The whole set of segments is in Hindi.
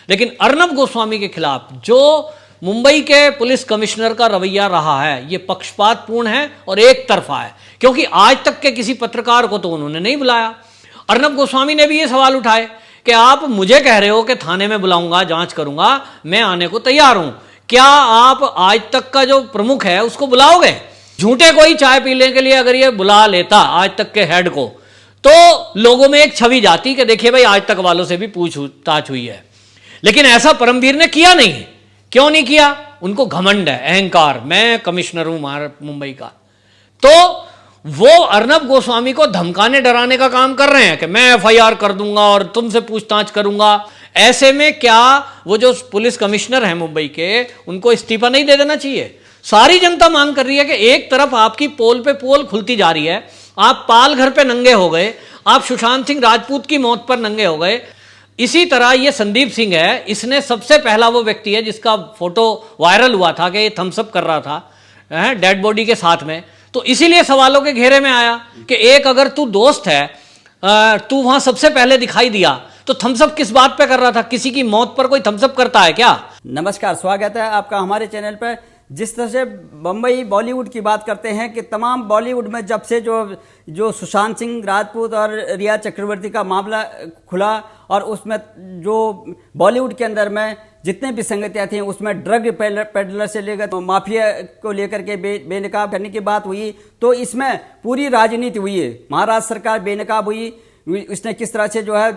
लेकिन अर्नब गोस्वामी के खिलाफ जो मुंबई के पुलिस कमिश्नर का रवैया रहा है, ये पक्षपातपूर्ण है और एक तरफा है, क्योंकि आज तक के किसी पत्रकार को तो उन्होंने नहीं बुलाया। अर्नब गोस्वामी ने भी ये सवाल उठाए कि आप मुझे कह रहे हो कि थाने में बुलाऊंगा, जांच करूंगा, मैं आने को तैयार हूं, क्या आप आज तक का जो प्रमुख है उसको बुलाओगे? झूठे कोई चाय पीने के लिए अगर ये बुला लेता आज तक के हेड को, तो लोगों में एक छवि जाती कि देखिए भाई आज तक वालों से भी पूछताछ हुई है। लेकिन ऐसा परमवीर ने किया नहीं। क्यों नहीं किया? उनको घमंड है, अहंकार, मैं कमिश्नर हूं मुंबई का। तो वो अर्नब गोस्वामी को धमकाने डराने का काम कर रहे हैं कि मैं एफआईआर कर दूंगा और तुमसे पूछताछ करूंगा। ऐसे में क्या वो जो पुलिस कमिश्नर है मुंबई के, उनको इस्तीफा नहीं दे देना चाहिए? सारी जनता मांग कर रही है कि एक तरफ आपकी पोल पे पोल खुलती जा रही है, आप पाल घर पे नंगे हो गए, आप सुशांत सिंह राजपूत की मौत पर नंगे हो गए। इसी तरह ये संदीप सिंह है, इसने सबसे पहला वो व्यक्ति है जिसका फोटो वायरल हुआ था कि ये थम्सअप कर रहा था डेड बॉडी के साथ में। तो इसीलिए सवालों के घेरे में आया कि एक अगर तू दोस्त है, तू वहां सबसे पहले दिखाई दिया, तो थम्सअप किस बात पे कर रहा था? किसी की मौत पर कोई थम्सअप करता है क्या? नमस्कार, स्वागत है आपका हमारे चैनल पर। जिस तरह से बम्बई बॉलीवुड की बात करते हैं कि तमाम बॉलीवुड में जब से जो सुशांत सिंह राजपूत और रिया चक्रवर्ती का मामला खुला और उसमें जो बॉलीवुड के अंदर में जितने भी संगतियाँ थी उसमें ड्रग पेडलर से लेकर तो माफिया को लेकर के बेनकाब करने की बात हुई, तो इसमें पूरी राजनीति हुई है। महाराष्ट्र सरकार बेनकाब हुई, उसने किस तरह से जो है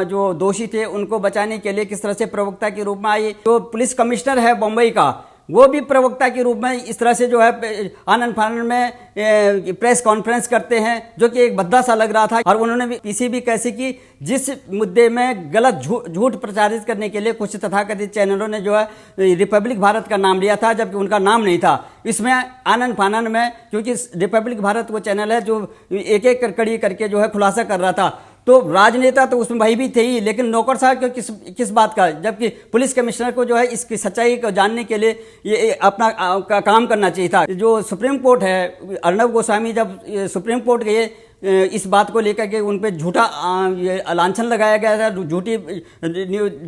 जो दोषी थे उनको बचाने के लिए किस तरह से प्रवक्ता के रूप में आई। जो पुलिस कमिश्नर है बम्बई का, वो भी प्रवक्ता के रूप में इस तरह से जो है आनंद फानंद में प्रेस कॉन्फ्रेंस करते हैं, जो कि एक भद्दा सा लग रहा था। और उन्होंने भी पीसीबी कैसे की, जिस मुद्दे में गलत झूठ प्रचारित करने के लिए कुछ तथाकथित चैनलों ने जो है रिपब्लिक भारत का नाम लिया था, जबकि उनका नाम नहीं था। इसमें आनंद फानंद में, क्योंकि रिपब्लिक भारत वो चैनल है जो एक एक कड़ी करके जो है खुलासा कर रहा था, तो राजनेता तो उसमें भाई भी थे ही, लेकिन नौकरशाह को किस बात का? जबकि पुलिस कमिश्नर को जो है इसकी सच्चाई को जानने के लिए ये अपना काम करना चाहिए था। जो सुप्रीम कोर्ट है, अर्नब गोस्वामी जब सुप्रीम कोर्ट गए इस बात को लेकर के उन पे झूठा लांछन लगाया गया था,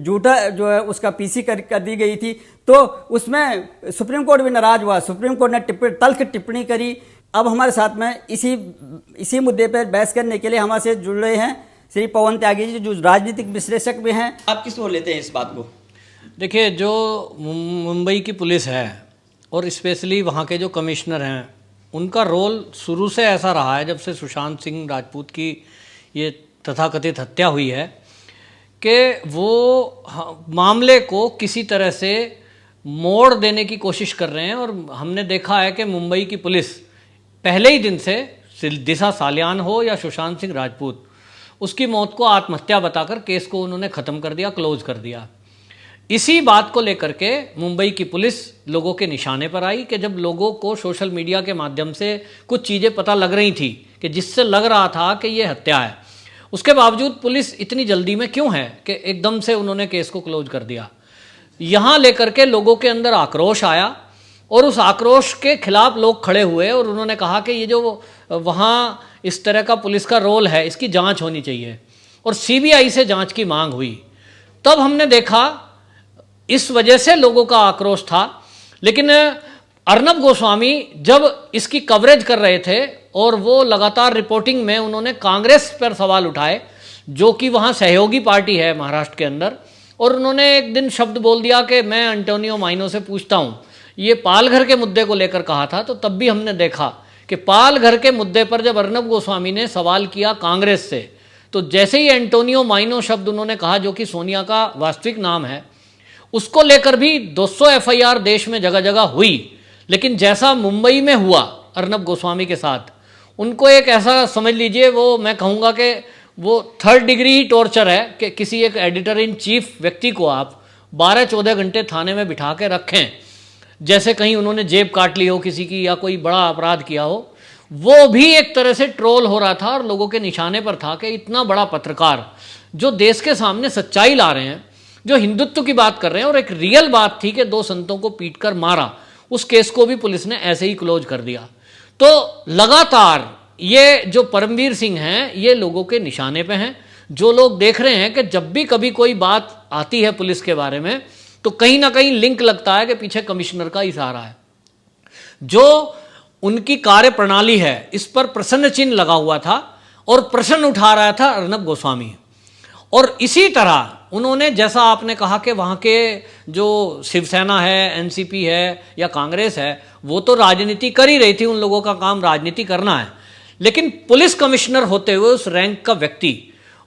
झूठा जो है उसका पीसी कर दी गई थी, तो उसमें सुप्रीम कोर्ट भी नाराज हुआ। सुप्रीम कोर्ट ने तल्ख टिप्पणी करी। अब हमारे साथ में इसी मुद्दे पर बहस करने के लिए हमारे से जुड़ रहे हैं श्री पवन त्यागी जी, जो राजनीतिक विश्लेषक भी हैं। आप किस ओर लेते हैं इस बात को? देखिए, जो मुंबई की पुलिस है और स्पेशली वहाँ के जो कमिश्नर हैं, उनका रोल शुरू से ऐसा रहा है, जब से सुशांत सिंह राजपूत की ये तथाकथित हत्या हुई है, कि वो मामले को किसी तरह से मोड़ देने की कोशिश कर रहे हैं। और हमने देखा है कि मुंबई की पुलिस पहले ही दिन से, दिशा सालियान हो या सुशांत सिंह राजपूत, उसकी मौत को आत्महत्या बताकर केस को उन्होंने ख़त्म कर दिया, क्लोज कर दिया। इसी बात को लेकर के मुंबई की पुलिस लोगों के निशाने पर आई कि जब लोगों को सोशल मीडिया के माध्यम से कुछ चीज़ें पता लग रही थी कि जिससे लग रहा था कि ये हत्या है, उसके बावजूद पुलिस इतनी जल्दी में क्यों है कि एकदम से उन्होंने केस को क्लोज कर दिया। यहाँ लेकर के लोगों के अंदर आक्रोश आया और उस आक्रोश के खिलाफ लोग खड़े हुए और उन्होंने कहा कि ये जो वहाँ इस तरह का पुलिस का रोल है, इसकी जांच होनी चाहिए, और सीबीआई से जांच की मांग हुई। तब हमने देखा इस वजह से लोगों का आक्रोश था। लेकिन अर्नब गोस्वामी जब इसकी कवरेज कर रहे थे और वो लगातार रिपोर्टिंग में उन्होंने कांग्रेस पर सवाल उठाए, जो कि वहाँ सहयोगी पार्टी है महाराष्ट्र के अंदर, और उन्होंने एक दिन शब्द बोल दिया कि मैं एंटोनियो माइनो से पूछता हूँ। ये पालघर के मुद्दे को लेकर कहा था, तो तब भी हमने देखा कि पालघर के मुद्दे पर जब अर्नब गोस्वामी ने सवाल किया कांग्रेस से, तो जैसे ही एंटोनियो माइनो शब्द उन्होंने कहा, जो कि सोनिया का वास्तविक नाम है, उसको लेकर भी 200 एफआईआर देश में जगह जगह हुई। लेकिन जैसा मुंबई में हुआ अर्नब गोस्वामी के साथ, उनको एक ऐसा समझ लीजिए, वो मैं कहूँगा कि वो 3rd डिग्री टॉर्चर है कि किसी एक एडिटर इन चीफ व्यक्ति को आप 12-14 घंटे थाने में बिठा के रखें, जैसे कहीं उन्होंने जेब काट ली हो किसी की या कोई बड़ा अपराध किया हो। वो भी एक तरह से ट्रोल हो रहा था और लोगों के निशाने पर था कि इतना बड़ा पत्रकार जो देश के सामने सच्चाई ला रहे हैं, जो हिंदुत्व की बात कर रहे हैं, और एक रियल बात थी कि 2 संतों को पीटकर मारा, उस केस को भी पुलिस ने ऐसे ही क्लोज कर दिया। तो लगातार ये जो परमवीर सिंह हैं, ये लोगों के निशाने पे हैं। जो लोग देख रहे हैं कि जब भी कभी कोई बात आती है पुलिस के बारे में तो कहीं ना कहीं लिंक लगता है कि पीछे कमिश्नर का इशारा है। जो उनकी कार्य प्रणाली है इस पर प्रश्न चिन्ह लगा हुआ था और प्रश्न उठा रहा था अर्नब गोस्वामी। और इसी तरह उन्होंने, जैसा आपने कहा कि वहाँ के जो शिवसेना है, एनसीपी है या कांग्रेस है, वो तो राजनीति कर ही रही थी, उन लोगों का काम राजनीति करना है, लेकिन पुलिस कमिश्नर होते हुए उस रैंक का व्यक्ति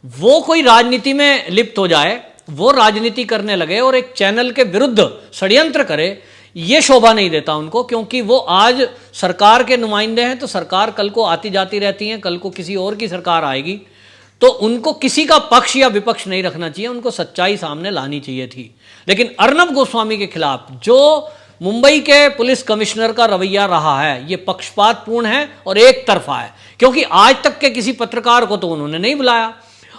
वो कोई राजनीति में लिप्त हो जाए, वो राजनीति करने लगे और एक चैनल के विरुद्ध षड्यंत्र करे, ये शोभा नहीं देता उनको। क्योंकि वो आज सरकार के नुमाइंदे हैं, तो सरकार कल को आती जाती रहती है, कल को किसी और की सरकार आएगी, तो उनको किसी का पक्ष या विपक्ष नहीं रखना चाहिए, उनको सच्चाई सामने लानी चाहिए थी। लेकिन अर्नब गोस्वामी के खिलाफ जो मुंबई के पुलिस कमिश्नर का रवैया रहा है, ये पक्षपातपूर्ण है और एक तरफा है। क्योंकि आज तक के किसी पत्रकार को तो उन्होंने नहीं बुलाया।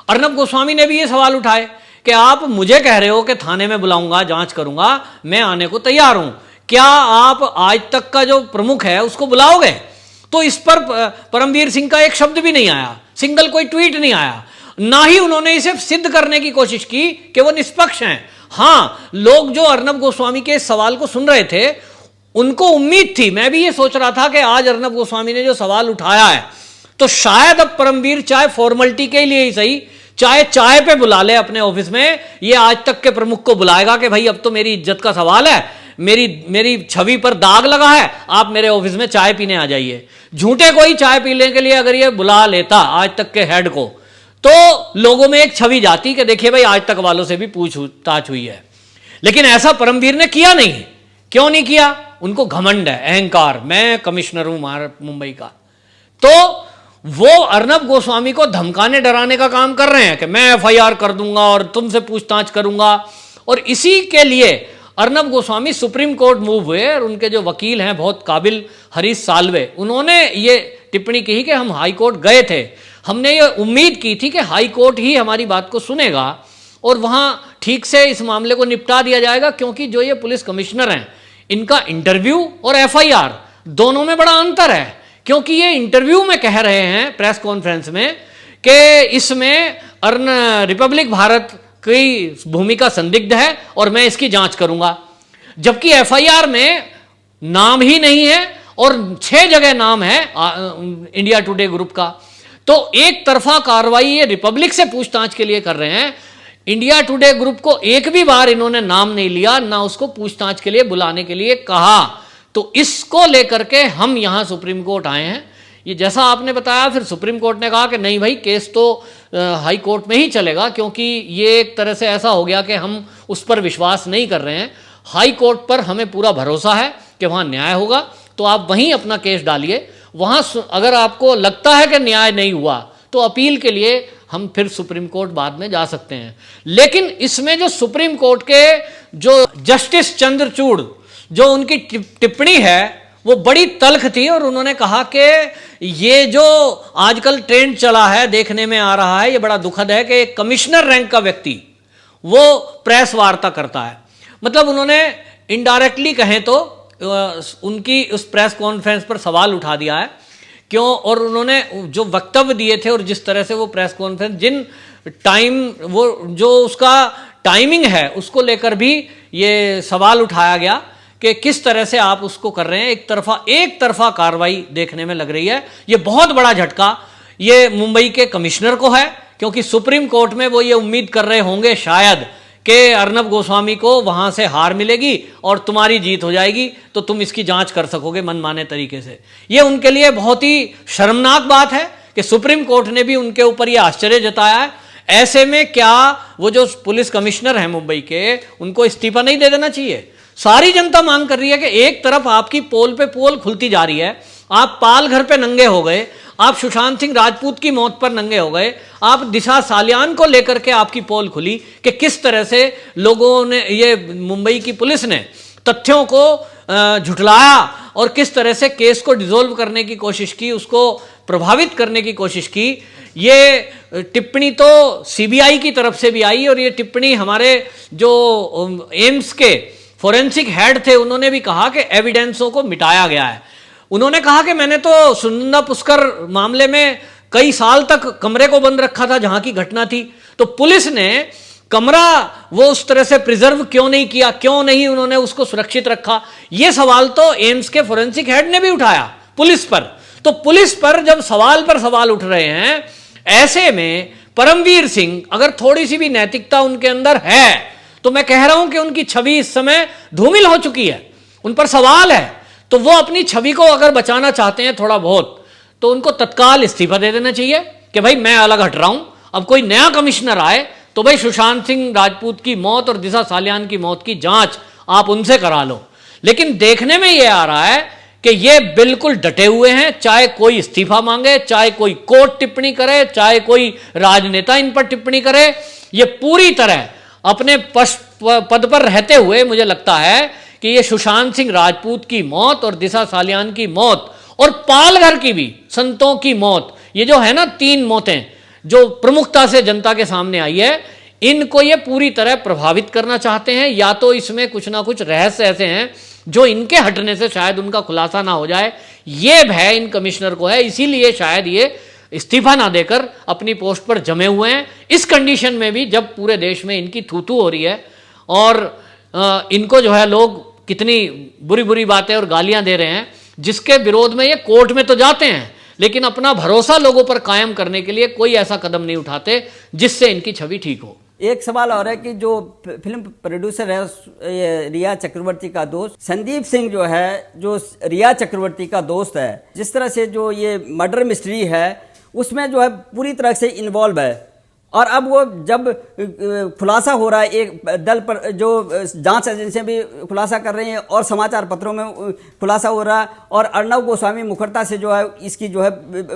अर्नब गोस्वामी ने भी ये सवाल उठाए कि आप मुझे कह रहे हो कि थाने में बुलाऊंगा, जांच करूंगा, मैं आने को तैयार हूं, क्या आप आज तक का जो प्रमुख है उसको बुलाओगे? तो इस पर परमवीर सिंह का एक शब्द भी नहीं आया, सिंगल कोई ट्वीट नहीं आया, ना ही उन्होंने इसे सिद्ध करने की कोशिश की कि वो निष्पक्ष हैं। हाँ, लोग जो अर्नब गोस्वामी के इस सवाल को सुन रहे थे उनको उम्मीद थी, मैं भी ये सोच रहा था कि आज अर्नब गोस्वामी ने जो सवाल उठाया है तो शायद अब परमवीर चाहे फॉर्मेलिटी के लिए ही सही, चाहे चाय पे बुला ले अपने ऑफिस में, ये आज तक के प्रमुख को बुलाएगा कि भाई अब तो मेरी इज्जत का सवाल है, मेरी छवि पर दाग लगा है, आप मेरे ऑफिस में चाय पीने आ जाइए। झूठे कोई चाय पीने के लिए अगर ये बुला लेता आज तक के हेड को, तो लोगों में एक छवि जाती कि देखिए भाई आज तक वालों से भी पूछताछ हुई है। लेकिन ऐसा परमवीर ने किया नहीं। क्यों नहीं किया? उनको घमंड है, अहंकार, मैं कमिश्नर हूं मुंबई का। तो वो अर्नब गोस्वामी को धमकाने डराने का काम कर रहे हैं कि मैं एफआईआर कर दूंगा और तुमसे पूछताछ करूंगा। और इसी के लिए Arnab Goswami supreme court move हुए और उनके जो वकील हैं बहुत काबिल हरीश साल्वे, उन्होंने ये टिप्पणी की कि हम हाई कोर्ट गए थे, हमने ये उम्मीद की थी कि हाई कोर्ट ही हमारी बात को सुनेगा और वहाँ ठीक से इस मामले को निपटा दिया जाएगा। क्योंकि जो ये पुलिस कमिश्नर हैं इनका इंटरव्यू और एफआईआर दोनों में बड़ा अंतर है। क्योंकि ये इंटरव्यू में कह रहे हैं प्रेस कॉन्फ्रेंस में कि इसमें रिपब्लिक भारत की भूमिका संदिग्ध है और मैं इसकी जांच करूंगा, जबकि एफआईआर में नाम ही नहीं है और 6 जगह नाम है इंडिया टुडे ग्रुप का। तो एक तरफा कार्रवाई ये रिपब्लिक से पूछताछ के लिए कर रहे हैं। इंडिया टुडे ग्रुप को एक भी बार इन्होंने नाम नहीं लिया, ना उसको पूछताछ के लिए बुलाने के लिए कहा। तो इसको लेकर के हम यहां सुप्रीम कोर्ट आए हैं। ये जैसा आपने बताया, फिर सुप्रीम कोर्ट ने कहा कि नहीं भाई, केस तो हाई कोर्ट में ही चलेगा, क्योंकि ये एक तरह से ऐसा हो गया कि हम उस पर विश्वास नहीं कर रहे हैं। हाई कोर्ट पर हमें पूरा भरोसा है कि वहाँ न्याय होगा, तो आप वहीं अपना केस डालिए। वहाँ अगर आपको लगता है कि न्याय नहीं हुआ तो अपील के लिए हम फिर सुप्रीम कोर्ट बाद में जा सकते हैं। लेकिन इसमें जो सुप्रीम कोर्ट के जो जस्टिस चंद्रचूड़, जो उनकी टिप्पणी है वो बड़ी तल्ख थी। और उन्होंने कहा कि ये जो आजकल ट्रेंड चला है, देखने में आ रहा है, ये बड़ा दुखद है कि एक कमिश्नर रैंक का व्यक्ति वो प्रेस वार्ता करता है। मतलब उन्होंने इनडायरेक्टली कहें तो उनकी उस प्रेस कॉन्फ्रेंस पर सवाल उठा दिया है। क्यों? और उन्होंने जो वक्तव्य दिए थे और जिस तरह से वो प्रेस कॉन्फ्रेंस, जिन टाइम वो जो उसका टाइमिंग है उसको लेकर भी ये सवाल उठाया गया कि किस तरह से आप उसको कर रहे हैं। एक तरफा कार्रवाई देखने में लग रही है। ये बहुत बड़ा झटका ये मुंबई के कमिश्नर को है, क्योंकि सुप्रीम कोर्ट में वो ये उम्मीद कर रहे होंगे शायद कि अर्नब गोस्वामी को वहां से हार मिलेगी और तुम्हारी जीत हो जाएगी, तो तुम इसकी जांच कर सकोगे मनमाने तरीके से। ये उनके लिए बहुत ही शर्मनाक बात है कि सुप्रीम कोर्ट ने भी उनके ऊपर ये आश्चर्य जताया है। ऐसे में क्या वो जो पुलिस कमिश्नर हैं मुंबई के, उनको इस्तीफा नहीं दे देना चाहिए? सारी जनता मांग कर रही है कि एक तरफ आपकी पोल पे पोल खुलती जा रही है, आप पाल घर पे नंगे हो गए, आप सुशांत सिंह राजपूत की मौत पर नंगे हो गए, आप दिशा सालियान को लेकर के आपकी पोल खुली कि किस तरह से लोगों ने, ये मुंबई की पुलिस ने तथ्यों को झुठलाया और किस तरह से केस को डिसॉल्व करने की कोशिश की, उसको प्रभावित करने की कोशिश की। ये टिप्पणी तो सीबीआई की तरफ से भी आई और ये टिप्पणी हमारे जो एम्स के फोरेंसिक हेड थे उन्होंने भी कहा कि एविडेंसों को मिटाया गया है। उन्होंने कहा कि मैंने तो सुनंदा पुष्कर मामले में कई साल तक कमरे को बंद रखा था जहां की घटना थी, तो पुलिस ने कमरा वो उस तरह से प्रिजर्व क्यों नहीं किया, क्यों नहीं उन्होंने उसको सुरक्षित रखा, ये सवाल तो एम्स के फोरेंसिक हेड ने भी उठाया पुलिस पर। तो पुलिस पर जब सवाल पर सवाल उठ रहे हैं, ऐसे में परमवीर सिंह अगर थोड़ी सी भी नैतिकता उनके अंदर है तो मैं कह रहा हूं कि उनकी छवि इस समय धूमिल हो चुकी है, उन पर सवाल है। तो वो अपनी छवि को अगर बचाना चाहते हैं थोड़ा बहुत, तो उनको तत्काल इस्तीफा दे देना चाहिए कि भाई मैं अलग हट रहा हूं, अब कोई नया कमिश्नर आए तो भाई सुशांत सिंह राजपूत की मौत और दिशा सालियान की मौत की जांच आप उनसे करा लो। लेकिन देखने में यह आ रहा है कि ये बिल्कुल डटे हुए हैं, चाहे कोई इस्तीफा मांगे, चाहे कोई कोर्ट टिप्पणी करे, चाहे कोई राजनेता इन पर टिप्पणी करे, ये पूरी तरह अपने पद पर रहते हुए मुझे लगता है कि ये सुशांत सिंह राजपूत की मौत और दिशा सालियान की मौत और पालघर की भी संतों की मौत, ये जो है ना 3 मौतें जो प्रमुखता से जनता के सामने आई है, इनको ये पूरी तरह प्रभावित करना चाहते हैं। या तो इसमें कुछ ना कुछ रहस्य ऐसे हैं जो इनके हटने से शायद उनका खुलासा ना हो जाए, ये भय इन कमिश्नर को है, इसीलिए शायद ये इस्तीफा ना देकर अपनी पोस्ट पर जमे हुए हैं। इस कंडीशन में भी जब पूरे देश में इनकी थू-थू हो रही है और इनको जो है लोग कितनी बुरी बुरी बातें और गालियां दे रहे हैं, जिसके विरोध में ये कोर्ट में तो जाते हैं लेकिन अपना भरोसा लोगों पर कायम करने के लिए कोई ऐसा कदम नहीं उठाते जिससे इनकी छवि ठीक हो। एक सवाल और है कि जो फिल्म प्रोड्यूसर है ये रिया चक्रवर्ती का दोस्त संदीप सिंह जो है, जो रिया चक्रवर्ती का दोस्त है, जिस तरह से जो ये मर्डर मिस्ट्री है उसमें जो है पूरी तरह से इन्वॉल्व है, और अब वो जब खुलासा हो रहा है, एक दल पर जो जांच एजेंसियां भी खुलासा कर रही हैं और समाचार पत्रों में खुलासा हो रहा है, और अर्नब गोस्वामी मुखर्ता से जो है इसकी जो है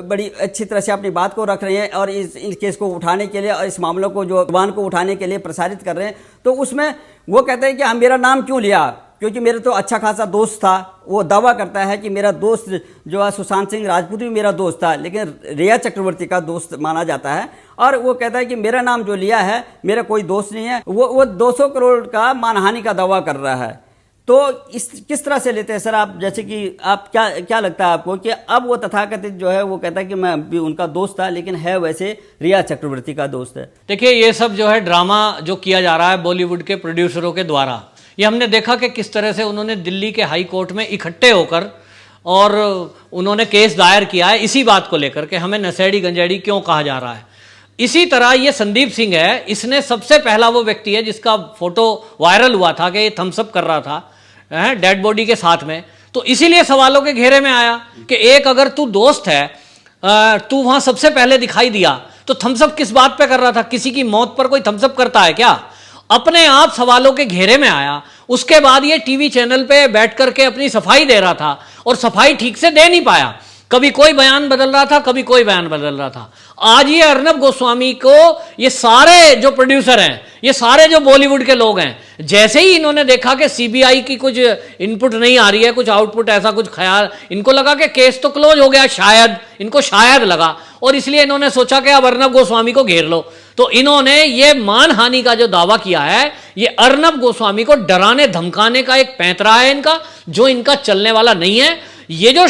बड़ी अच्छी तरह से अपनी बात को रख रहे हैं और इस केस को उठाने के लिए और इस मामलों को जो जुबान को उठाने के लिए प्रसारित कर रहे हैं। तो उसमें वो कहते हैं कि हम मेरा नाम क्यों लिया, क्योंकि मेरा तो अच्छा खासा दोस्त था। वो दावा करता है कि मेरा दोस्त जो है सुशांत सिंह राजपूत भी मेरा दोस्त था, लेकिन रिया चक्रवर्ती का दोस्त माना जाता है, और वो कहता है कि मेरा नाम जो लिया है मेरा कोई दोस्त नहीं है। वो 200 करोड़ का मानहानि का दावा कर रहा है। तो इस किस तरह से लेते हैं सर आप, जैसे कि आप क्या लगता है आपको कि अब वो तथाकथित जो है वो कहता है कि मैं भी उनका दोस्त था, लेकिन है वैसे रिया चक्रवर्ती का दोस्त है। देखिए ये सब जो है ड्रामा जो किया जा रहा है बॉलीवुड के प्रोड्यूसरों के द्वारा, ये हमने देखा कि किस तरह से उन्होंने दिल्ली के हाई कोर्ट में इकट्ठे होकर और उन्होंने केस दायर किया है इसी बात को लेकर कि हमें नशेड़ी गंजेड़ी क्यों कहा जा रहा है। इसी तरह ये संदीप सिंह है, इसने सबसे पहला वो व्यक्ति है जिसका फोटो वायरल हुआ था कि ये थम्सअप कर रहा था डेड बॉडी के साथ में, तो इसीलिए सवालों के घेरे में आया कि एक अगर तू दोस्त है, तू वहां सबसे पहले दिखाई दिया, तो थम्सअप किस बात पे कर रहा था? किसी की मौत पर कोई थम्सअप करता है क्या? अपने आप सवालों के घेरे में आया। उसके बाद ये टीवी चैनल पे बैठ करके अपनी सफाई दे रहा था और सफाई ठीक से दे नहीं पाया, कभी कोई बयान बदल रहा था, कभी कोई बयान बदल रहा था। आज ये अर्नब गोस्वामी को ये सारे जो प्रोड्यूसर हैं, ये सारे जो बॉलीवुड के लोग हैं, जैसे ही इन्होंने देखा कि सीबीआई की कुछ इनपुट नहीं आ रही है, कुछ आउटपुट ऐसा कुछ ख्याल, इनको लगा कि केस तो क्लोज हो गया, शायद इनको शायद लगा, और इसलिए इन्होंने सोचा कि अब अर्नब गोस्वामी को घेर लो। तो इन्होंने ये मानहानि का जो दावा किया है, ये अर्नब गोस्वामी को डराने धमकाने का एक पैंतरा है इनका, जो इनका चलने वाला नहीं है। ये जो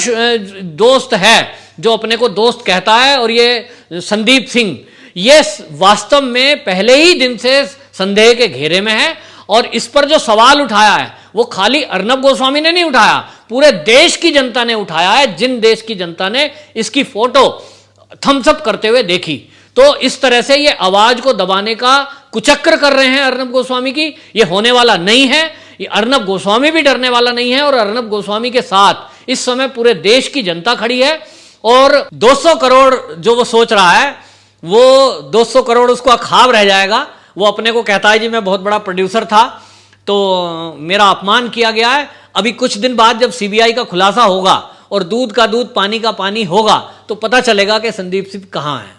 दोस्त है, जो अपने को दोस्त कहता है, और ये संदीप सिंह, ये वास्तव में पहले ही दिन से संदेह के घेरे में है। और इस पर जो सवाल उठाया है वो खाली अर्नब गोस्वामी ने नहीं उठाया, पूरे देश की जनता ने उठाया है। जिन देश की जनता ने इसकी फोटो थम्सअप करते हुए देखी, तो इस तरह से ये आवाज को दबाने का कुचक्र कर रहे हैं अर्नब गोस्वामी की। ये होने वाला नहीं है, ये अर्नब गोस्वामी भी डरने वाला नहीं है, और अर्नब गोस्वामी के साथ इस समय पूरे देश की जनता खड़ी है। और 200 करोड़ जो वो सोच रहा है, वो 200 करोड़ उसको ख्वाब रह जाएगा। वो अपने को कहता है जी मैं बहुत बड़ा प्रोड्यूसर था, तो मेरा अपमान किया गया है। अभी कुछ दिन बाद जब सीबीआई का खुलासा होगा और दूध का दूध पानी का पानी होगा, तो पता चलेगा कि संदीप सिंह कहाँ है।